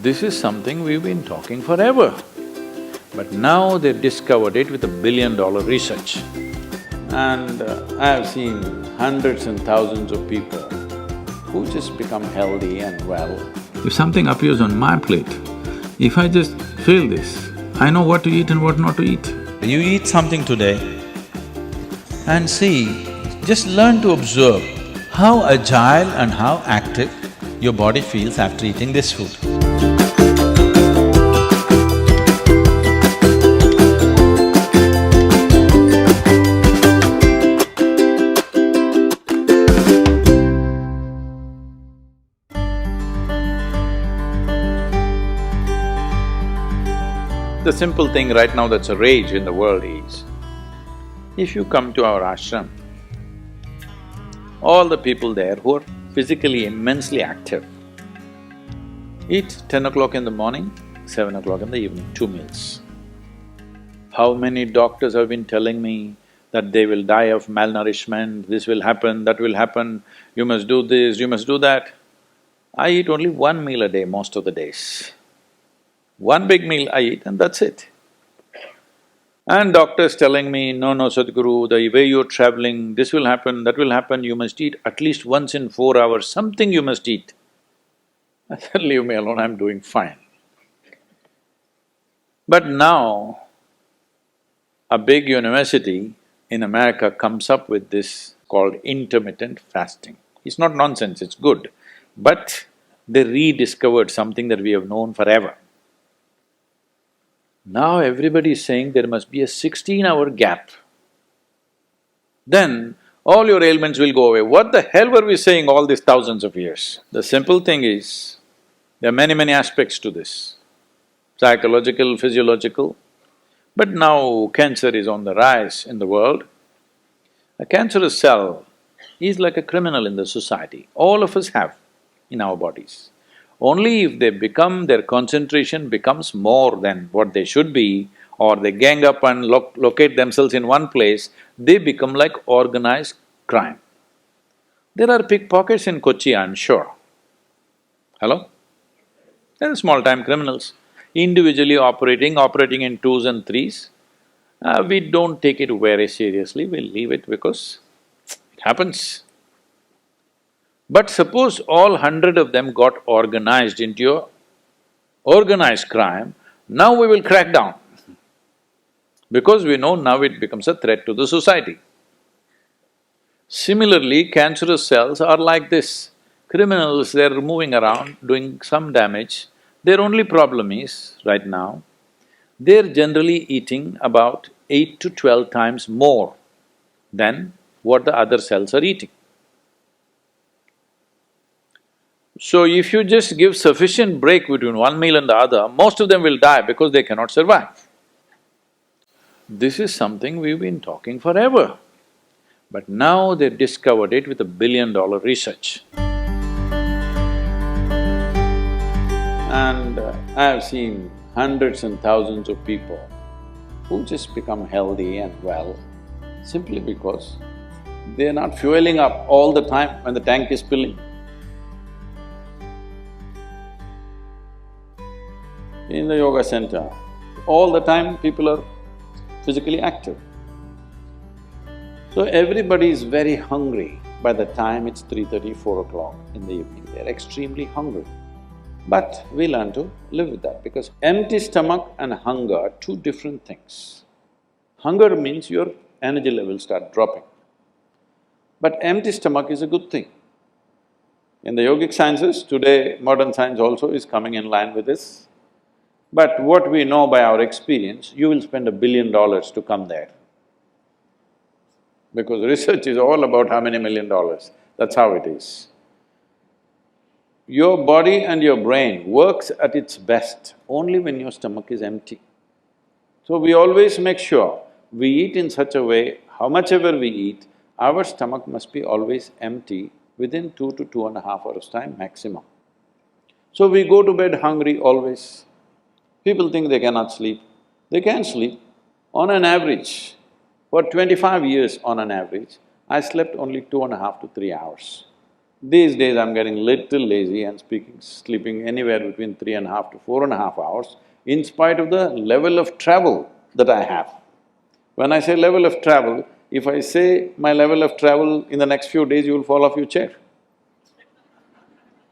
This is something we've been talking forever. But now they've discovered it with $1 billion research. And I've seen hundreds and thousands of people who just become healthy and well. If something appears on my plate, if I just feel this, I know what to eat and what not to eat. You eat something today and see, just learn to observe how agile and how active your body feels after eating this food. The simple thing right now that's a rage in the world is, if you come to our ashram, all the people there who are physically immensely active eat 10 o'clock in the morning, 7 o'clock in the evening, 2 meals. How many doctors have been telling me that they will die of malnourishment, this will happen, that will happen, you must do this, you must do that. I eat only 1 meal a day most of the days. 1 big meal I eat and that's it. And doctors telling me, no, Sadhguru, the way you're traveling, this will happen, that will happen, you must eat at least once in 4 hours, something you must eat. I said, leave me alone, I'm doing fine. But now, a big university in America comes up with this called intermittent fasting. It's not nonsense, it's good, but they rediscovered something that we have known forever. Now everybody is saying there must be a 16-hour gap. Then all your ailments will go away. What the hell were we saying all these thousands of years? The simple thing is, there are many aspects to this, psychological, physiological. But now cancer is on the rise in the world. A cancerous cell is like a criminal in the society, all of us have in our bodies. Only if their concentration becomes more than what they should be, or they gang up and locate themselves in one place, they become like organized crime. There are pickpockets in Kochi, I'm sure. Hello? There are small-time criminals, individually operating in twos and threes. We don't take it very seriously, we leave it because it happens. But suppose all 100 of them got organized into a organized crime, now we will crack down. Because we know now it becomes a threat to the society. Similarly, cancerous cells are like this. Criminals, they're moving around, doing some damage. Their only problem is, right now, they're generally eating about 8 to 12 times more than what the other cells are eating. So if you just give sufficient break between one meal and the other, most of them will die because they cannot survive. This is something we've been talking forever. But now they've discovered it with $1 billion research. And I've seen hundreds and thousands of people who just become healthy and well simply because they're not fueling up all the time when the tank is filling. In the yoga center, all the time people are physically active. So everybody is very hungry by the time it's 3:30, 4 o'clock in the evening, they're extremely hungry. But we learn to live with that because empty stomach and hunger are two different things. Hunger means your energy levels start dropping. But empty stomach is a good thing. In the yogic sciences, today modern science also is coming in line with this. But what we know by our experience, you will spend $1 billion to come there. Because research is all about how many $1 million, that's how it is. Your body and your brain works at its best only when your stomach is empty. So we always make sure we eat in such a way, how much ever we eat, our stomach must be always empty within 2 to 2.5 hours' time maximum. So we go to bed hungry always. People think they cannot sleep. They can sleep. On an average, for 25 years on an average, I slept only 2.5 to 3 hours. These days I'm getting little lazy and sleeping anywhere between 3.5 to 4.5 hours in spite of the level of travel that I have. When I say level of travel, if I say my level of travel in the next few days, you will fall off your chair.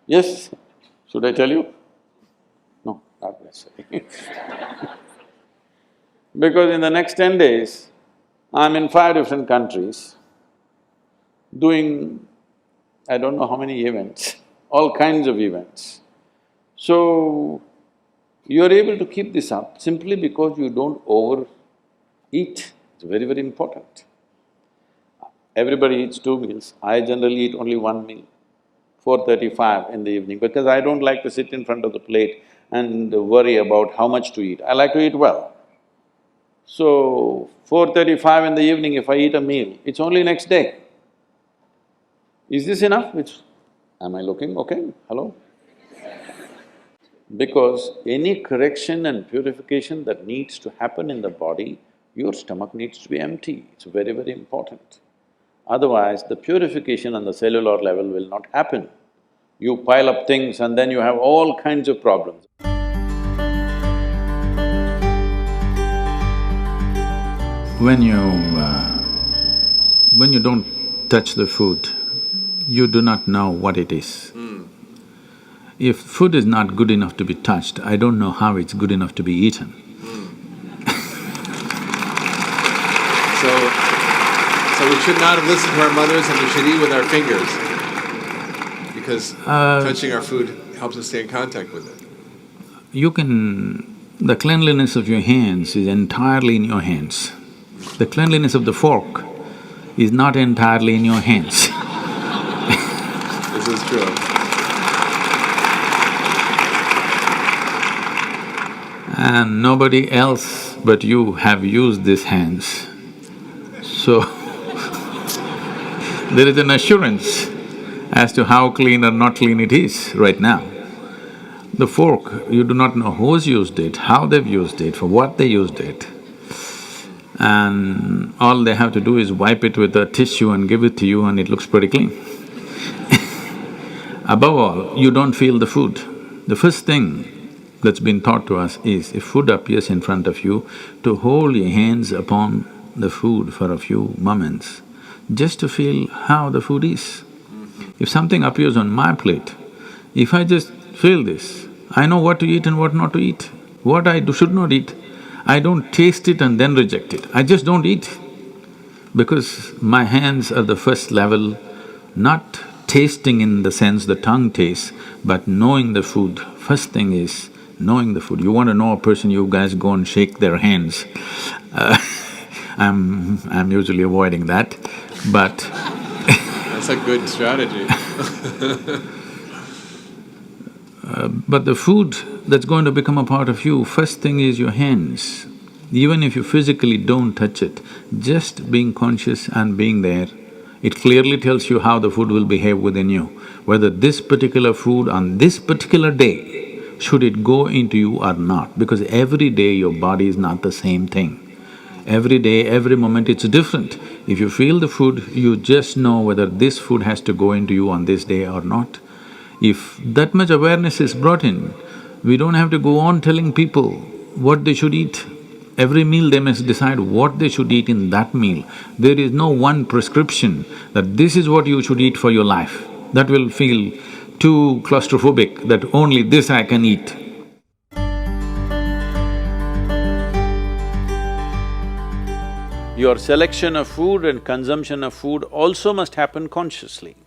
Yes? Should I tell you? No, not necessarily. Because in the next 10 days, I'm in 5 different countries doing I don't know how many events, all kinds of events. So, you're able to keep this up simply because you don't overeat. It's very, very important. Everybody eats 2 meals. I generally eat only 1 meal, 4:35 in the evening, because I don't like to sit in front of the plate and worry about how much to eat. I like to eat well. So, 4:35 in the evening, if I eat a meal, it's only next day. Is this enough? Am I looking okay? Hello? Because any correction and purification that needs to happen in the body, your stomach needs to be empty. It's very, very important. Otherwise, the purification on the cellular level will not happen. You pile up things and then you have all kinds of problems. When you… when you don't touch the food, you do not know what it is. If food is not good enough to be touched, I don't know how it's good enough to be eaten. So we should not have listened to our mothers and we should eat with our fingers because touching our food helps us stay in contact with it. You can… the cleanliness of your hands is entirely in your hands. The cleanliness of the fork is not entirely in your hands. This is true. And nobody else but you have used these hands. So, there is an assurance as to how clean or not clean it is right now. The fork, you do not know who's used it, how they've used it, for what they used it. And all they have to do is wipe it with a tissue and give it to you and it looks pretty clean. Above all, you don't feel the food. The first thing that's been taught to us is, if food appears in front of you, to hold your hands upon the food for a few moments, just to feel how the food is. If something appears on my plate, if I just feel this, I know what to eat and what not to eat, what I should not eat. I don't taste it and then reject it, I just don't eat. Because my hands are the first level, not tasting in the sense the tongue tastes, but knowing the food. First thing is knowing the food. You want to know a person, you guys go and shake their hands. I'm usually avoiding that, but That's a good strategy. but the food that's going to become a part of you, first thing is your hands. Even if you physically don't touch it, just being conscious and being there, it clearly tells you how the food will behave within you. Whether this particular food on this particular day, should it go into you or not, because every day your body is not the same thing. Every day, every moment it's different. If you feel the food, you just know whether this food has to go into you on this day or not. If that much awareness is brought in, we don't have to go on telling people what they should eat. Every meal they must decide what they should eat in that meal. There is no one prescription that this is what you should eat for your life. That will feel too claustrophobic, that only this I can eat. Your selection of food and consumption of food also must happen consciously.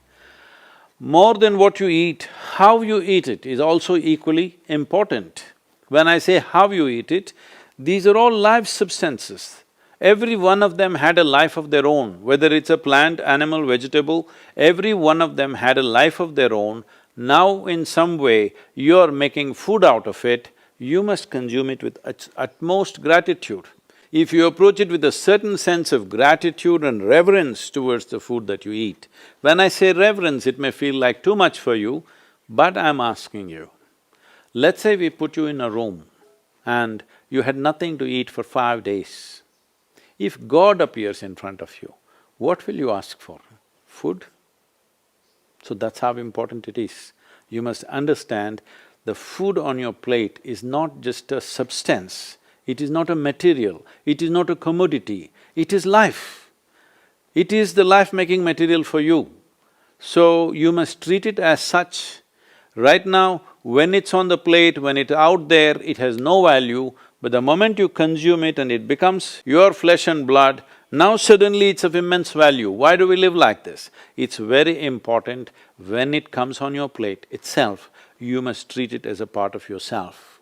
More than what you eat, how you eat it is also equally important. When I say how you eat it, these are all live substances. Every one of them had a life of their own, whether it's a plant, animal, vegetable, every one of them had a life of their own. Now in some way, you're making food out of it, you must consume it with utmost gratitude. If you approach it with a certain sense of gratitude and reverence towards the food that you eat, when I say reverence, it may feel like too much for you, but I'm asking you, let's say we put you in a room and you had nothing to eat for 5 days. If God appears in front of you, what will you ask for? Food? So that's how important it is. You must understand the food on your plate is not just a substance, it is not a material, it is not a commodity, it is life. It is the life-making material for you. So you must treat it as such. Right now, when it's on the plate, when it's out there, it has no value, but the moment you consume it and it becomes your flesh and blood, now suddenly it's of immense value. Why do we live like this? It's very important, when it comes on your plate itself, you must treat it as a part of yourself.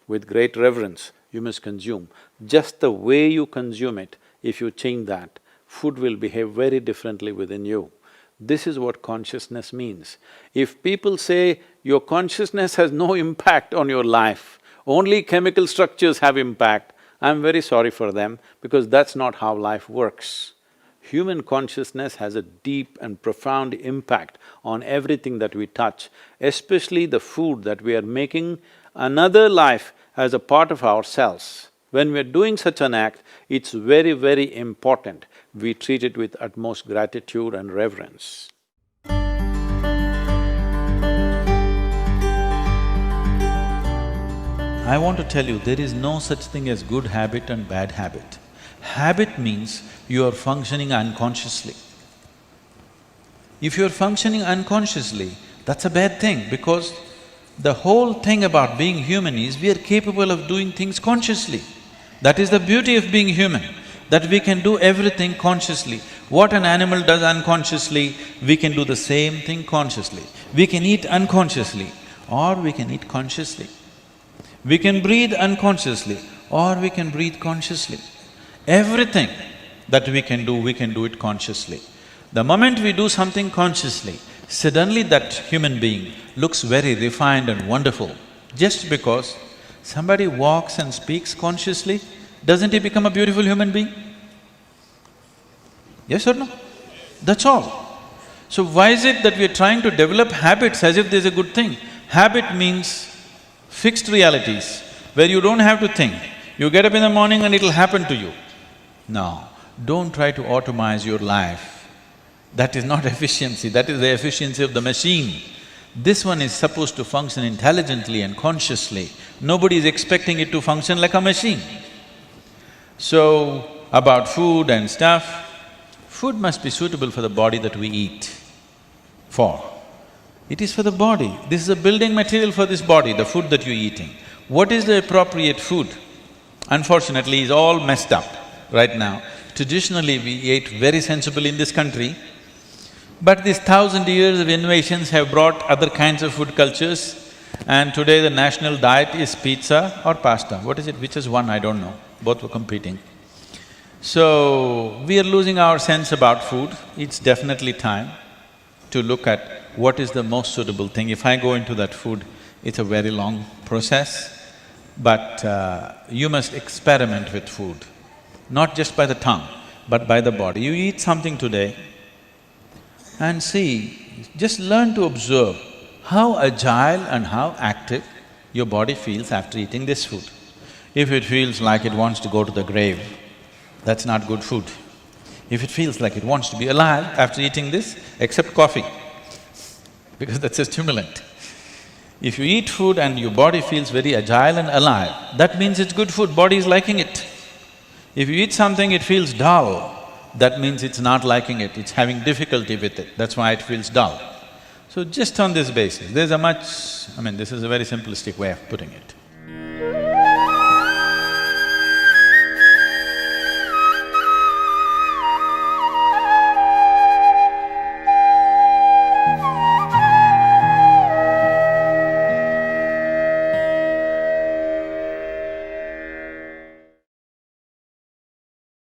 With great reverence, you must consume. Just the way you consume it, if you change that, food will behave very differently within you. This is what consciousness means. If people say your consciousness has no impact on your life, only chemical structures have impact, I'm very sorry for them because that's not how life works. Human consciousness has a deep and profound impact on everything that we touch, especially the food that we are making another life as a part of ourselves. When we're doing such an act, it's very, very important we treat it with utmost gratitude and reverence. I want to tell you, there is no such thing as good habit and bad habit. Habit means you are functioning unconsciously. If you're functioning unconsciously, that's a bad thing because the whole thing about being human is we are capable of doing things consciously. That is the beauty of being human, that we can do everything consciously. What an animal does unconsciously, we can do the same thing consciously. We can eat unconsciously or we can eat consciously. We can breathe unconsciously or we can breathe consciously. Everything that we can do it consciously. The moment we do something consciously, suddenly that human being looks very refined and wonderful. Just because somebody walks and speaks consciously, doesn't he become a beautiful human being? Yes or no? That's all. So why is it that we are trying to develop habits as if there's a good thing? Habit means fixed realities where you don't have to think. You get up in the morning and it'll happen to you. No, don't try to automize your life. That is not efficiency, that is the efficiency of the machine. This one is supposed to function intelligently and consciously. Nobody is expecting it to function like a machine. So, about food and stuff, food must be suitable for the body that we eat for. It is for the body. This is a building material for this body, the food that you're eating. What is the appropriate food? Unfortunately, is all messed up right now. Traditionally, we ate very sensibly in this country, but these 1,000 years of innovations have brought other kinds of food cultures, and today the national diet is pizza or pasta. What is it? Which is one? I don't know. Both were competing. So, we are losing our sense about food. It's definitely time to look at what is the most suitable thing. If I go into that food, it's a very long process, but you must experiment with food, not just by the tongue, but by the body. You eat something today and see, just learn to observe how agile and how active your body feels after eating this food. If it feels like it wants to go to the grave, that's not good food. If it feels like it wants to be alive after eating this, except coffee, because that's a stimulant. If you eat food and your body feels very agile and alive, that means it's good food, body is liking it. If you eat something, it feels dull, that means it's not liking it, it's having difficulty with it, that's why it feels dull. So just on this basis, there's a much… this is a very simplistic way of putting it.